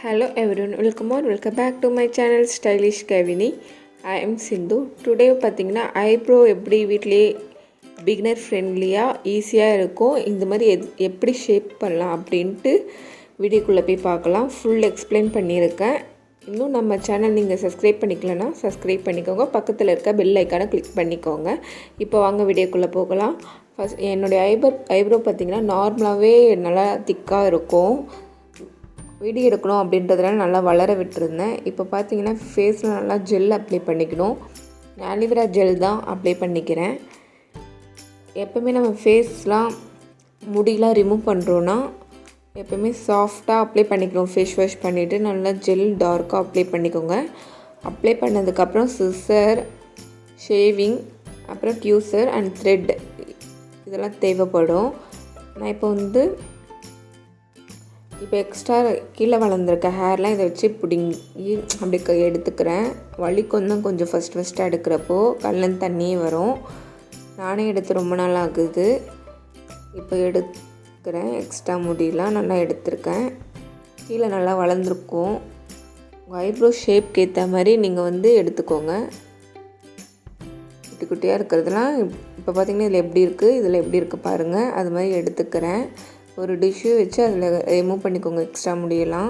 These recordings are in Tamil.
Hello everyone, welcome back to my channel Stylish Kavini. I am Sindhu. Today பார்த்தீங்கன்னா ஐப்ரோ எப்படி வீட்டிலேயே பிகினர் ஃப்ரெண்ட்லியாக ஈஸியாக இருக்கும், இந்த மாதிரி எப்படி ஷேப் பண்ணலாம் அப்படின்ட்டு வீடியோக்குள்ளே போய் பார்க்கலாம். ஃபுல் எக்ஸ்பிளைன் பண்ணியிருக்கேன். இன்னும் நம்ம சேனல் நீங்கள் சப்ஸ்கிரைப் பண்ணிக்கலன்னா சப்ஸ்கிரைப் பண்ணிக்கோங்க, பக்கத்தில் இருக்க பெல் ஐக்கானை கிளிக் பண்ணிக்கோங்க. இப்போ வாங்க வீடியோக்குள்ளே போகலாம். ஃபஸ்ட் என்னுடைய ஐப்ரோ பார்த்திங்கன்னா நார்மலாகவே நல்லா திக்காக இருக்கும். வீடியோ எடுக்கணும் அப்படின்றதுனால நல்லா வளர விட்டுருந்தேன். இப்போ பார்த்தீங்கன்னா ஃபேஸில் நல்லா ஜெல் அப்ளை பண்ணிக்கணும். ஆலிவேரா ஜெல் தான் அப்ளை பண்ணிக்கிறேன். எப்போவுமே நம்ம ஃபேஸ்லாம் முடியெலாம் ரிமூவ் பண்ணுறோன்னா எப்போவுமே சாஃப்டாக அப்ளை பண்ணிக்கணும். ஃபேஸ் வாஷ் பண்ணிவிட்டு நல்லா ஜெல் டார்க்காக அப்ளை பண்ணிக்கோங்க. அப்ளை பண்ணதுக்கப்புறம் சிசர், ஷேவிங், அப்புறம் டியூசர் அண்ட் த்ரெட் இதெல்லாம் தேவைப்படும். நான் இப்போ எக்ஸ்ட்ரா கீழே வளர்ந்துருக்க ஹேர்லாம் இதை வச்சு பிடுங்கி அப்படி எடுத்துக்கிறேன். வலிக்கும் தான் கொஞ்சம் ஃபஸ்ட்டாக எடுக்கிறப்போ கல்லன் தண்ணியே வரும். நானே எடுத்து ரொம்ப நாள் ஆகுது. இப்போ எடுத்துக்கிறேன். எக்ஸ்ட்ரா முடியெலாம் நல்லா எடுத்திருக்கேன். கீழே நல்லா வளர்ந்துருக்கும். உங்கள் ஐப்ரோ ஷேப்க்கு ஏற்ற மாதிரி நீங்கள் எடுத்துக்கோங்க. குட்டி குட்டியாக இருக்கிறதுலாம் இப்போ பார்த்திங்கன்னா இதில் எப்படி இருக்குது, இதில் எப்படி இருக்குது பாருங்கள். அது மாதிரி எடுத்துக்கிறேன். ஒரு டிஷ்யூ வச்சு அதில் ரிமூவ் பண்ணிக்கோங்க. எக்ஸ்ட்ரா முடியெல்லாம்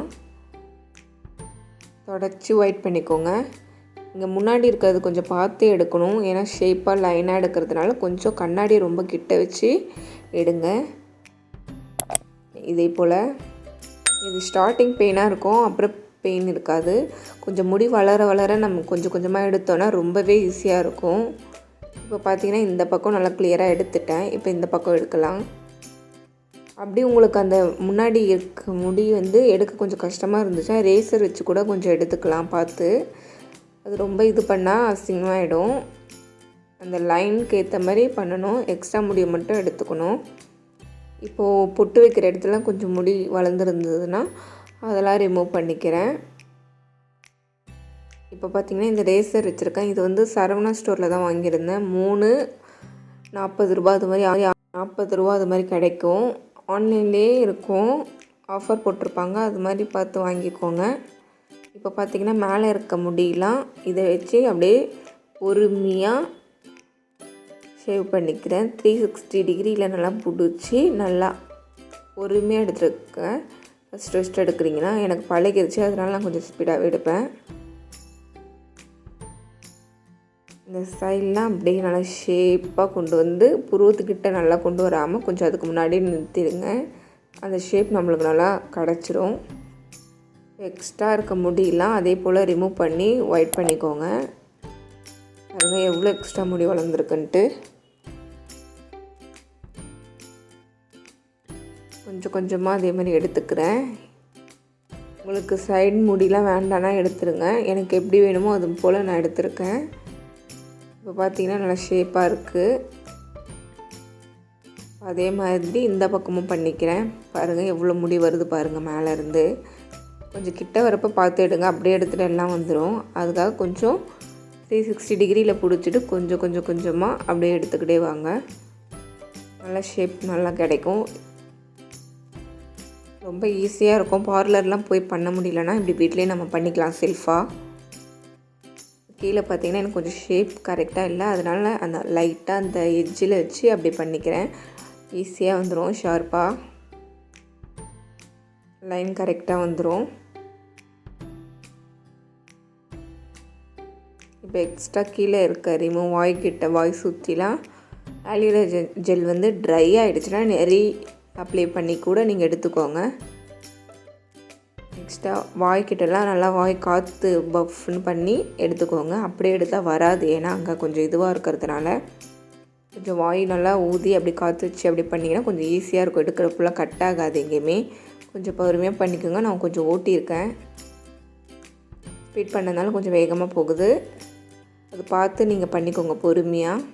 தொடச்சி ஒயிட் பண்ணிக்கோங்க. இங்கே முன்னாடி இருக்கிறது கொஞ்சம் பார்த்து எடுக்கணும், ஏன்னா ஷேப்பாக லைனாக எடுக்கிறதுனால கொஞ்சம் கண்ணாடி ரொம்ப கிட்ட வச்சு எடுங்க. இதே போல் இது ஸ்டார்டிங் பெயினாக இருக்கும், அப்புறம் பெயின் இருக்காது. கொஞ்சம் முடி வளர வளர நம்ம கொஞ்சம் கொஞ்சமாக எடுத்தோன்னா ரொம்பவே ஈஸியாக இருக்கும். இப்போ பார்த்திங்கன்னா இந்த பக்கம் நல்லா கிளியராக எடுத்துட்டேன். இப்போ இந்த பக்கம் எடுக்கலாம். அப்படி உங்களுக்கு அந்த முன்னாடி இருக்க முடி எடுக்க கொஞ்சம் கஷ்டமாக இருந்துச்சா ரேசர் வச்சு கூட கொஞ்சம் எடுத்துக்கலாம் பார்த்து. அது ரொம்ப இது பண்ணால் அசிங்கமாகிடும். அந்த லைனுக்கு ஏற்ற மாதிரி பண்ணணும். எக்ஸ்ட்ரா முடியை மட்டும் எடுத்துக்கணும். இப்போது பொட்டு வைக்கிற இடத்துல கொஞ்சம் முடி வளர்ந்துருந்ததுன்னா அதெல்லாம் ரிமூவ் பண்ணிக்கிறேன். இப்போ பார்த்திங்கன்னா இந்த ரேசர் வச்சுருக்கேன். இது சரவணா ஸ்டோரில் தான் வாங்கியிருந்தேன். 3 40 அது மாதிரி 40 ரூபா அது மாதிரி கிடைக்கும். ஆன்லைன்லேயே இருக்கும், ஆஃபர் போட்டிருப்பாங்க. அது மாதிரி பார்த்து வாங்கிக்கோங்க. இப்போ பார்த்திங்கன்னா மேலே இருக்க முடியெல்லாம் இதை வச்சு அப்படியே பொறுமையாக ஷேவ் பண்ணிக்கிறேன். 360 டிகிரியில் நல்லா பிடிச்சி நல்லா பொறுமையாக எடுத்துருக்கேன். ஃபஸ்ட்டு எடுக்கிறீங்கன்னா எனக்கு பழகிடுச்சு, அதனால நான் கொஞ்சம் ஸ்பீடாகவே எடுப்பேன். இந்த சைட்லாம் அப்படியே நல்லா ஷேப்பாக கொண்டு புருவத்துக்கிட்ட நல்லா கொண்டு வராமல் கொஞ்சம் அதுக்கு முன்னாடி நிறுத்திடுங்க. அந்த ஷேப் நம்மளுக்கு நல்லா கிடச்சிரும். எக்ஸ்ட்ரா இருக்க முடியெல்லாம் அதே போல் ரிமூவ் பண்ணி ஒயிட் பண்ணிக்கோங்க. பாருங்கள் எவ்வளோ எக்ஸ்ட்ரா முடி வளர்ந்துருக்குன்ட்டு. கொஞ்சம் கொஞ்சமாக அதே மாதிரி எடுத்துக்கிறேன். உங்களுக்கு சைடு முடியெலாம் வேண்டானா எடுத்துருங்க. எனக்கு எப்படி வேணுமோ அது போல் நான் எடுத்துருக்கேன். இப்போ பார்த்திங்கன்னா நல்லா ஷேப்பாக இருக்குது. அதே மாதிரி இந்த பக்கமும் பண்ணிக்கிறேன். பாருங்கள் எவ்வளோ முடி வருது பாருங்கள் மேலேருந்து. கொஞ்சம் கிட்ட வரப்போ பார்த்து எடுங்க, அப்படியே எடுத்துகிட்டு எல்லாம் வந்துடும். அதுக்காக கொஞ்சம் 360 டிகிரியில் பிடிச்சிட்டு கொஞ்சம் கொஞ்சமாக அப்படியே எடுத்துக்கிட்டே வாங்க. நல்லா ஷேப் நல்லா கிடைக்கும். ரொம்ப ஈஸியாக இருக்கும். பார்லர்லாம் போய் பண்ண முடியலன்னா இப்படி வீட்டிலே நம்ம பண்ணிக்கலாம் செல்ஃபாக. கீழே பார்த்திங்கன்னா எனக்கு கொஞ்சம் ஷேப் கரெக்டாக இல்லை, அதனால் அந்த லைட்டாக அந்த எட்ஜில் வச்சு அப்படி பண்ணிக்கிறேன். ஈஸியாக வந்துடும். ஷார்ப்பாக லைன் கரெக்டாக வந்துடும். இப்போ எக்ஸ்ட்ரா கீழே இருக்க ரிமூவ் வாய் சுற்றிலாம் ஆலிவேரா ஜெல் ட்ரை ஆகிடுச்சுன்னா நெறி அப்ளை பண்ணி கூட நீங்கள் எடுத்துக்கோங்க. எக்ஸ்ட்ரா வாய்க்கிட்டலாம் நல்லா வாய் காற்று பஃப்னு பண்ணி எடுத்துக்கோங்க. அப்படியே எடுத்தால் வராது, ஏன்னா அங்கே கொஞ்சம் இதுவாக இருக்கிறதுனால கொஞ்சம் வாய் நல்லா ஊதி அப்படி காற்று வச்சு அப்படி பண்ணிங்கன்னா கொஞ்சம் ஈஸியாக இருக்கும். எடுக்கிறப்பெல்லாம் கட் ஆகாது எங்கேயுமே. கொஞ்சம் பொறுமையாக பண்ணிக்கோங்க. நான் கொஞ்சம் ஓட்டியிருக்கேன். ஸ்பீட் பண்ணதுனால கொஞ்சம் வேகமாக போகுது. அது பார்த்து நீங்கள் பண்ணிக்கோங்க பொறுமையாக.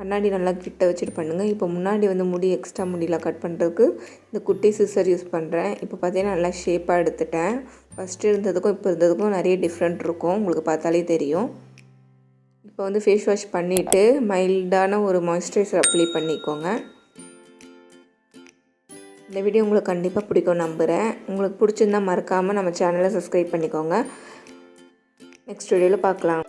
கண்ணாடி நல்லா கிட்ட வச்சுட்டு பண்ணுங்கள். இப்போ முன்னாடி முடி எக்ஸ்ட்ரா முடியெலாம் கட் பண்ணுறதுக்கு இந்த குட்டி சிசர் யூஸ் பண்ணுறேன். இப்போ பார்த்தீங்கன்னா நல்லா ஷேப்பாக எடுத்துட்டேன். ஃபஸ்ட்டு இருந்ததுக்கும் இப்போ இருந்ததுக்கும் நிறைய டிஃப்ரெண்ட் இருக்கும், உங்களுக்கு பார்த்தாலே தெரியும். இப்போ ஃபேஸ் வாஷ் பண்ணிவிட்டு மைல்டான ஒரு மாய்ஸ்சரைசர் அப்ளை பண்ணிக்கோங்க. இந்த வீடியோ உங்களுக்கு கண்டிப்பாக பிடிக்கும் நம்புகிறேன். உங்களுக்கு பிடிச்சிருந்தால் மறக்காமல் நம்ம சேனலை சப்ஸ்கிரைப் பண்ணிக்கோங்க. நெக்ஸ்ட் வீடியோவில் பார்க்கலாம்.